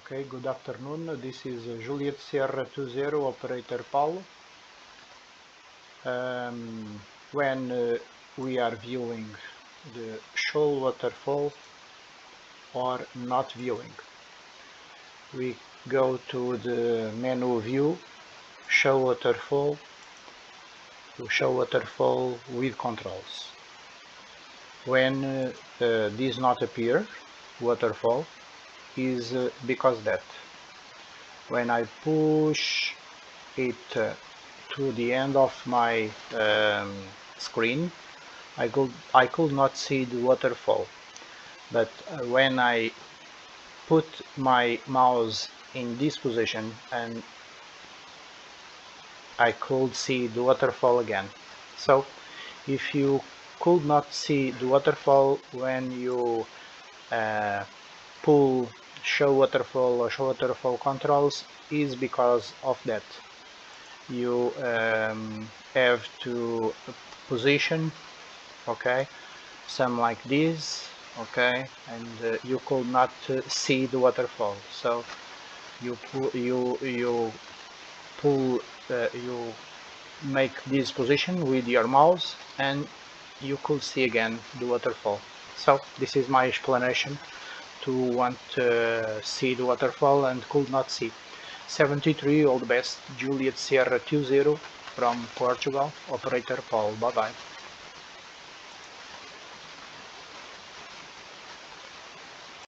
Okay, good afternoon. This is Juliet Sierra 20 operator Paulo. When we are viewing the show waterfall or not viewing, we go to the menu view, show waterfall, to show waterfall with controls. When this not appear, waterfall, is because that when I push it to the end of my screen, I could not see the waterfall, but when I put my mouse in this position, and I could see the waterfall again. So if you could not see the waterfall when you pull show waterfall or show waterfall controls, is because of that. You have to position, okay, some like this, okay, and you could not see the waterfall. So you make this position with your mouse and you could see again the waterfall. So this is my explanation to want to see the waterfall and could not see. 73, all the best. Juliet Sierra 20 from Portugal, operator Paul. Bye bye.